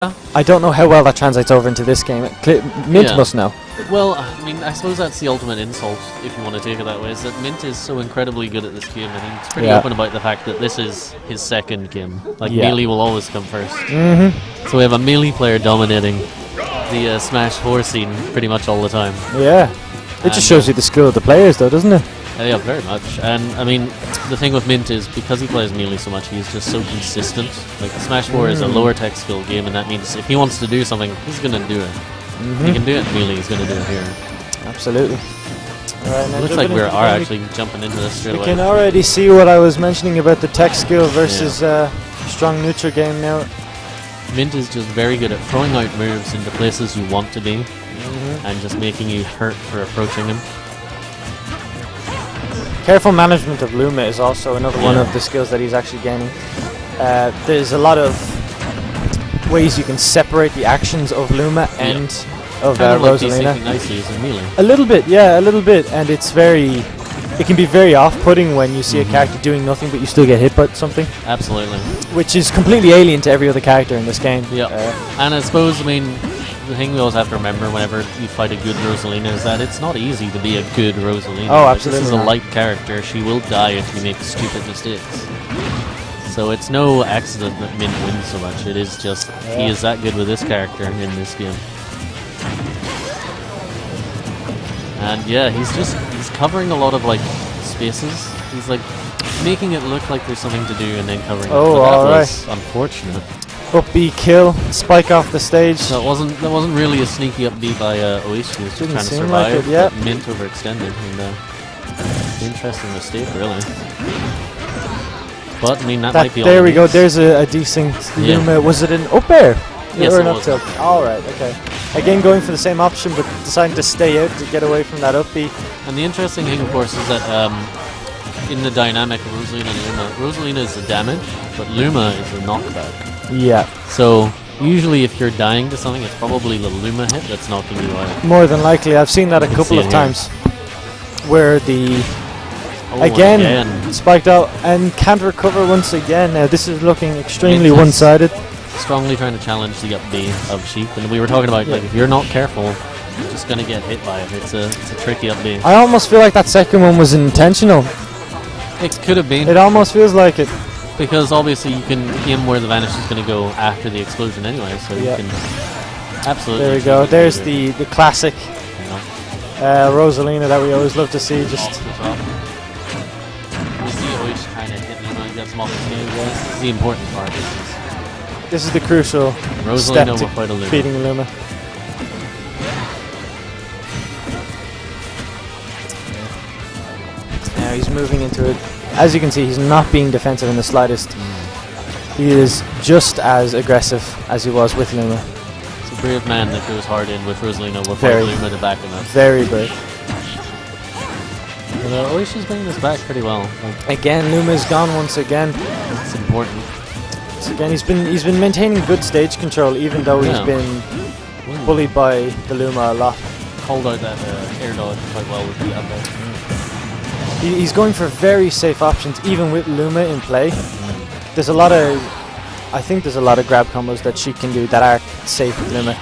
I don't know how well that translates over into this game. Mint must know. Well, I mean, I suppose that's the ultimate insult, if you want to take it that way, is that Mint is so incredibly good at this game, and he's pretty open about the fact that this is his second game. Like, melee will always come first. So we have a melee player dominating the Sm4sh scene pretty much all the time. Yeah. It just shows you the skill of the players, though, doesn't it? Yeah, very much. And, I mean, the thing with Mint is, because he plays melee so much, he's just so consistent. Like, Sm4sh is a lower tech skill game, and that means if he wants to do something, he's going to do it. If he can do it in melee, he's going to do it here. Absolutely. Right, looks like we are actually jumping into this straight away. You can already see what I was mentioning about the tech skill versus strong neutral game now. Mint is just very good at throwing out moves into places you want to be, and just making you hurt for approaching him. Careful management of Luma is also another one of the skills that he's actually gaining. There's a lot of ways you can separate the actions of Luma and of Rosalina. Nicely using melee. A little bit, yeah, a little bit, and it can be very off-putting when you see a character doing nothing but you still get hit by something. Absolutely. Which is completely alien to every other character in this game. Yeah, and I suppose, I mean, the thing we always have to remember whenever you fight a good Rosalina is that it's not easy to be a good Rosalina. Oh, absolutely. This is a light character. She will die if you make stupid mistakes. So it's no accident that Mint wins so much. It is just he is that good with this character in this game. And yeah, he's covering a lot of like spaces. He's like making it look like there's something to do and then covering it. But that was unfortunate. Up B kill, spike off the stage. That wasn't really a sneaky up B by Oish. He was just trying to survive. Like but Mint overextended, and interesting mistake, really. But I mean, that might be. There we go. There's a decent Luma. Was it an up air? Yes, or it an up was. tilt? All right, okay. Again, going for the same option, but deciding to stay out to get away from that up B. And the interesting thing, of course, is that in the dynamic of Rosalina and Luma, Rosalina is the damage, but Luma is the knockback. Yeah. So usually, if you're dying to something, it's probably the Luma hit that's knocking you out. More than likely, I've seen that a couple of times, where the again spiked out and can't recover once again. Now this is looking extremely one-sided. Strongly trying to challenge the up B of Sheik, and we were talking about like if you're not careful, you're just gonna get hit by it. It's a tricky up B. I almost feel like that second one was intentional. It could have been. It almost feels like it. Because obviously you can aim where the vanish is going to go after the explosion anyway, so you can absolutely. There we go. There's the classic Rosalina that we always love to see. Just you see Oish kind of hitting him. He gets him off the stage. This is the important part. This is the crucial step to beating Luma. Now he's moving into it. As you can see, he's not being defensive in the slightest. He is just as aggressive as he was with Luma. It's a brave man that goes hard in with Rosalina with Luma to back him up. Very brave. Oish is bringing this back pretty well. Again, Luma's gone once again. It's important. So again, he's been maintaining good stage control, even though he's been bullied by the Luma a lot. Called out that air dodge quite well with the up there. He's going for very safe options, even with Luma in play. There's a lot of, I think there's a lot of grab combos that she can do that are safe with Luma.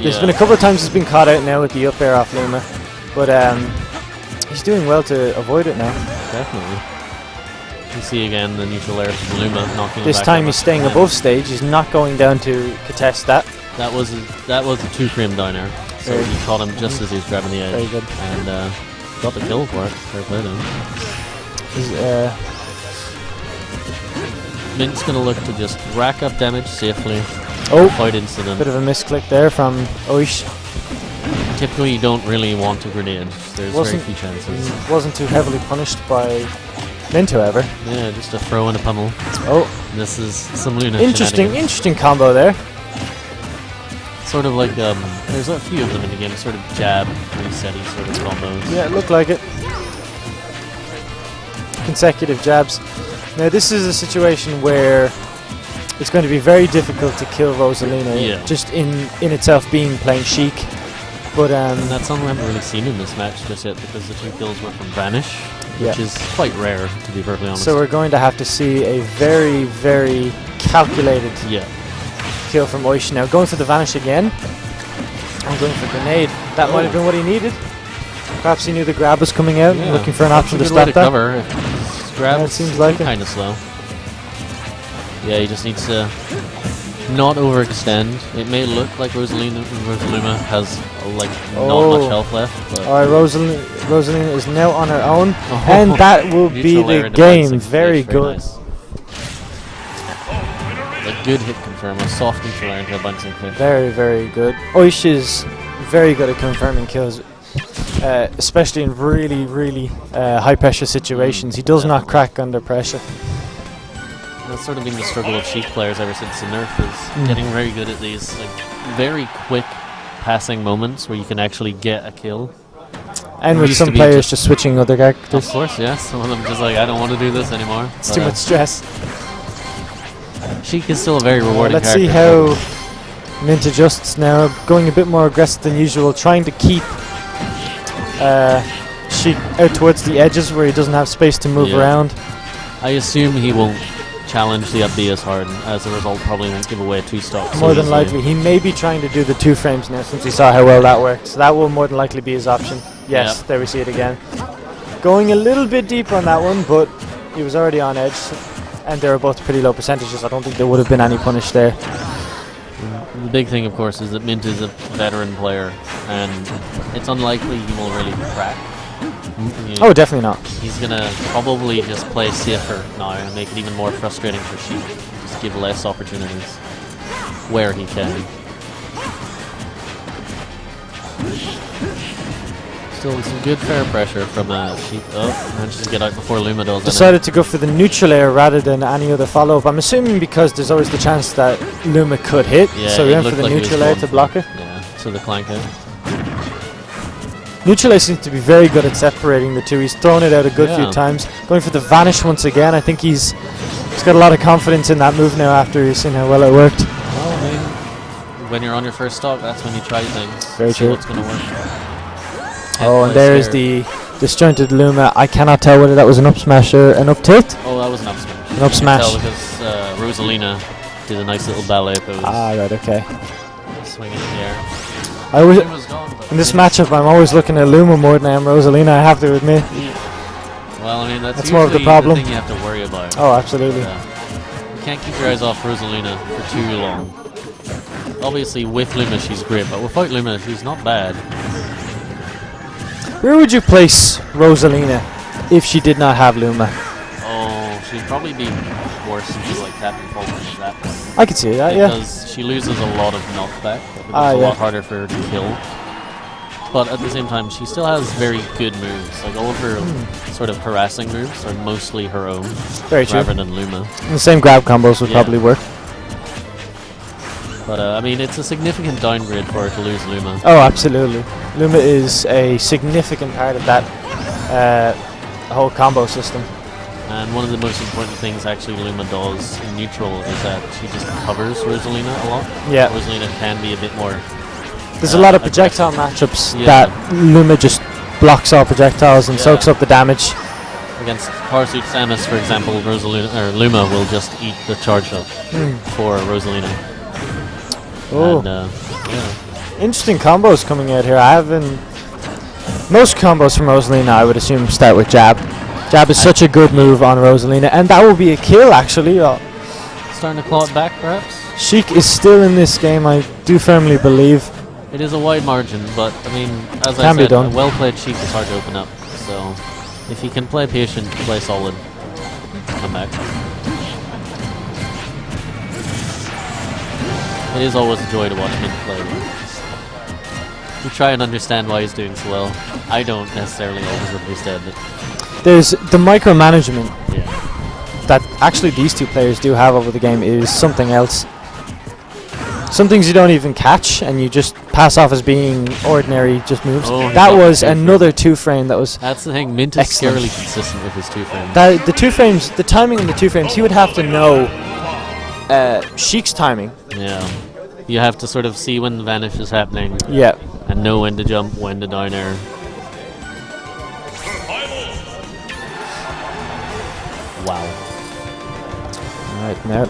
There's been a couple of times he's been caught out now with the up air off Luma, but he's doing well to avoid it now. Definitely. You see again the neutral air from Luma knocking him back. This time he's staying above stage. He's not going down to contest that. That was a 2 frame down air. So he caught him just as he was grabbing the edge. Very good. And got the kill for it. Fair play to him. Mint's going to look to just rack up damage safely. Avoid incident. Bit of a misclick there from Oish. Typically you don't really want a grenade. There's very few chances. Wasn't too heavily punished by Mint, however. Yeah, just a throw and a pummel. This is some Luna interesting combo there. Sort of like, there's a few of them in the game, sort of jab, resetty sort of combos. Yeah, it looked like it. Consecutive jabs. Now this is a situation where it's going to be very difficult to kill Rosalina, just in itself being playing Sheik. But and that's something we haven't really seen in this match just yet, because the 2 kills were from Vanish, which is quite rare, to be perfectly honest. So we're going to have to see a very, very calculated kill from Oish now. Going for the vanish again. I'm going for grenade. That might have been what he needed. Perhaps he knew the grab was coming out and looking for an option to stop that. Cover. Grab it seems like kind of slow. Yeah, he just needs to not overextend. It may look like Rosalina has not much health left. Alright, Rosalina is now on her own, and that will be the game. Very good. Nice. A good hit confirm, a soft neutral air into a bouncing fish. Very, very good. Oish is very good at confirming kills, especially in really, really high pressure situations. He does not crack under pressure. That's sort of been the struggle of Sheik players ever since the nerf, is getting very good at these very quick passing moments where you can actually get a kill. And with some players just switching other characters. Of course, yes. Some of them just I don't want to do this anymore. It's too much stress. Sheik is still a very rewarding character. Let's see how Mint adjusts now, going a bit more aggressive than usual, trying to keep Sheik out towards the edges where he doesn't have space to move around. I assume he won't challenge the up B as hard, and as a result probably won't give away 2 stocks. More than likely. He may be trying to do the 2 frames now since he saw how well that worked. So that will more than likely be his option. Yes, there we see it again. Going a little bit deeper on that one, but he was already on edge, and they were both pretty low percentages. I don't think there would have been any punish there. The big thing, of course, is that Mint is a veteran player, and it's unlikely he will really crack. Oh, definitely not. He's going to probably just play safer now and make it even more frustrating for Sheik. Just give less opportunities where he can. Still some good fair pressure from Sheik. Oh, manages to get out before Luma does. Decided to go for the neutral air rather than any other follow-up. I'm assuming because there's always the chance that Luma could hit, so he went for the neutral air to block it. Yeah, so the clank out. Neutral air seems to be very good at separating the two. He's thrown it out a good few times. Going for the vanish once again. I think he's got a lot of confidence in that move now after he's seen how well it worked. Well, I mean, when you're on your first stock, that's when you try things. Very true. What's going to work. Oh, and there is the disjointed Luma. I cannot tell whether that was an up smash or an up tilt. Oh, that was an up smash. An up smash. I can tell because Rosalina did a nice little ballet pose. Ah, right, okay. Swinging in the air. In this matchup, I'm always looking at Luma more than I am Rosalina, I have to admit. Well, I mean, that's more of the problem. The thing you have to worry about. Oh, absolutely. You can't keep your eyes off Rosalina for too long. Obviously, with Luma, she's great, but without Luma, she's not bad. Where would you place Rosalina if she did not have Luma? Oh, she'd probably be worse if she's like tapping forward at that point. I could see that, because she loses a lot of knockback. It's a lot harder for her to kill. But at the same time, she still has very good moves. Like all of her sort of harassing moves are mostly her own, rather than Luma. And the same grab combos would probably work. But I mean, it's a significant downgrade for her to lose Luma. Oh, absolutely. Luma is a significant part of that whole combo system. And one of the most important things actually Luma does in neutral is that she just covers Rosalina a lot. Yeah. Rosalina can be a bit more... There's a lot of projectile matchups that Luma just blocks all projectiles and soaks up the damage. Against Parsuit Samus, for example, Luma will just eat the charge up for Rosalina. Oh. And, interesting combos coming out here. Most combos from Rosalina, I would assume, start with jab. Jab is such a good move on Rosalina, and that will be a kill, actually. Starting to claw it back, perhaps? Sheik is still in this game, I do firmly believe. It is a wide margin, but, I mean, as I said, a well-played Sheik is hard to open up. So, if he can play patient, play solid, come back. It is always a joy to watch him play. You try and understand why he's doing so well. I don't necessarily always understand it. There's the micromanagement that actually these two players do have over the game is something else. Some things you don't even catch and you just pass off as being ordinary just moves. Oh, that was another 2-frame that was That's the thing, Mint is scarily consistent with his 2-frame. The 2 frames, the timing on the 2 frames, he would have to know Sheik's timing. Yeah. You have to sort of see when the vanish is happening. Yeah. And know when to jump, when to down air. Wow. Right now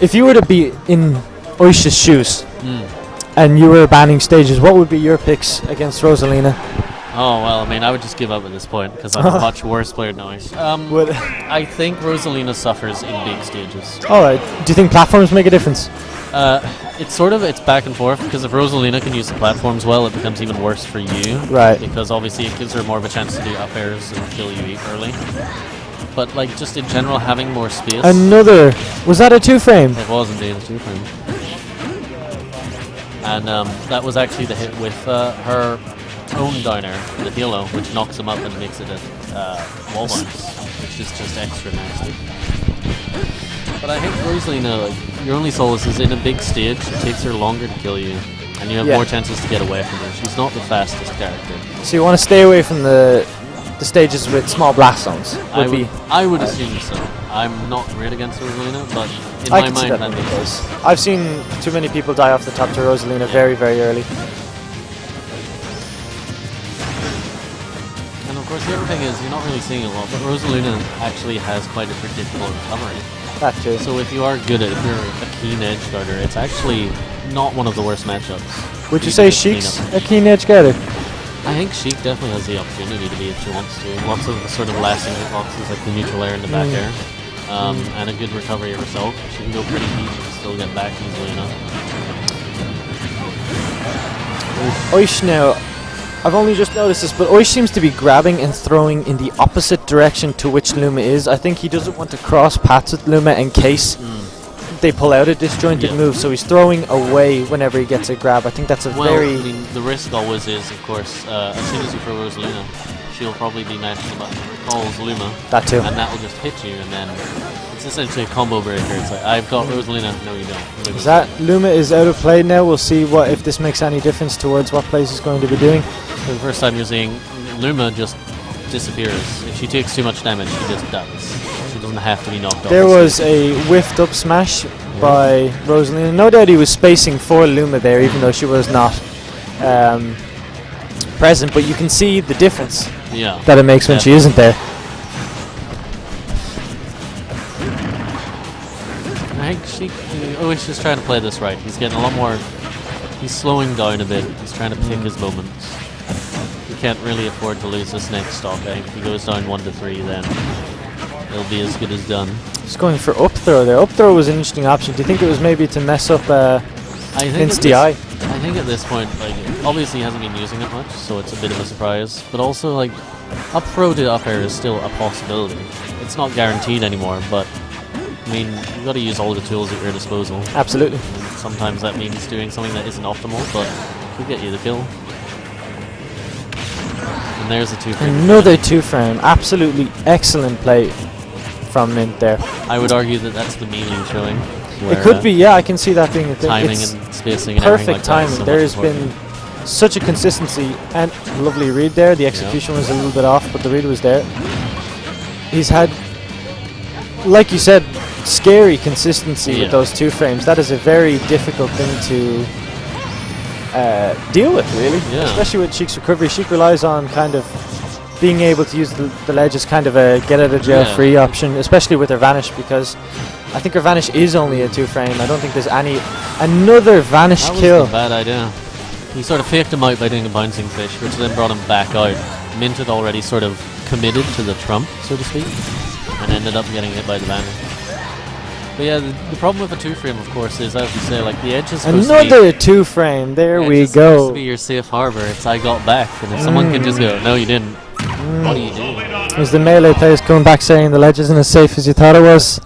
if you were to be in Oish's shoes and you were banning stages, what would be your picks against Rosalina? Oh, well, I mean, I would just give up at this point because I'm a much worse player than Oish. I think Rosalina suffers in big stages. Alright. Do you think platforms make a difference? It's back and forth because if Rosalina can use the platforms well, it becomes even worse for you. Right. Because obviously it gives her more of a chance to do up airs and kill you early. But like just in general, having more space. Was that a 2-frame? It was indeed a 2-frame. And that was actually the hit with her own downer, the halo, which knocks him up and makes it a wall bounce, which is just extra nasty. But I think Rosalina, like, your only solace is in a big stage, it takes her longer to kill you, and you have more chances to get away from her. She's not the fastest character. So you want to stay away from the stages with small blast zones? I would assume so. I'm not great against Rosalina, but in my mind that makes sense. I've seen too many people die off the top to Rosalina very, very early. And of course the other thing is, you're not really seeing a lot, but Rosalina actually has quite a predictable recovery. That too. So if you are good at it, if you're a keen edge guarder, it's actually not one of the worst matchups. Would you say Sheik's a keen edge guarder? I think Sheik definitely has the opportunity to be if she wants to. Lots of sort of lasting hitboxes like the neutral air and the back air. And a good recovery herself. She can go pretty deep and still get back easily enough. Oish now, I've only just noticed this, but Oish seems to be grabbing and throwing in the opposite direction to which Luma is. I think he doesn't want to cross paths with Luma in case they pull out a disjointed move, so he's throwing away whenever he gets a grab. I think that's I mean, the risk always is, of course, as soon as you throw Rosalina, she'll probably be matching the button that calls Luma. That too. And that will just hit you, and then it's essentially a combo breaker. It's like, I've got Rosalina, no you don't. Luma is out of play now. We'll see if this makes any difference towards what plays he's going to be doing. For the first time you're seeing Luma just disappears. If she takes too much damage, she just dies. She doesn't have to be knocked off. There was a whiffed up smash by Rosalina. No doubt he was spacing for Luma there, even though she was not present, but you can see the difference that it makes when she isn't there. I think Oish is trying to play this right. He's getting a lot more. He's slowing down a bit. He's trying to pick his moments. He can't really afford to lose this next stock. I think if he goes down 1-3, then it'll be as good as done. He's going for up throw there. Up throw was an interesting option. Do you think it was maybe to mess up Vince DI? I think at this point, like, obviously he hasn't been using it much, so it's a bit of a surprise. But also, like, up throw to up air is still a possibility. It's not guaranteed anymore, but I mean, you've got to use all the tools at your disposal. Absolutely. And sometimes that means doing something that isn't optimal, but could get you the kill. And there's a 2-frame. Another 2-frame. Absolutely excellent play from Mint there. I would argue that that's the melee showing. It could be, yeah, I can see that being a thing. Timing and spacing and everything like that. Perfect timing. There has been such a consistency and lovely read there. The execution was a little bit off, but the read was there. He's had, like you said, scary consistency with those 2-frames. That is a very difficult thing to deal with, really. Yeah. Especially with Sheik's recovery. Sheik relies on kind of being able to use the ledge as kind of a get out of jail free option, especially with her Vanish, because I think her Vanish is only a 2-frame. I don't think there's another Vanish kill. That was a bad idea. He sort of faked him out by doing a bouncing fish, which then brought him back out. Mint had already sort of committed to the trump, so to speak, and ended up getting hit by the Vanish. But yeah, the problem with a 2-frame, of course, is, as you say, like, the edge is supposed to be... Another 2-frame, there we go. It's supposed to be your safe harbor. It's I got back, and if someone can just go, no you didn't, what do you do? There's the melee players coming back saying the ledge isn't as safe as you thought it was.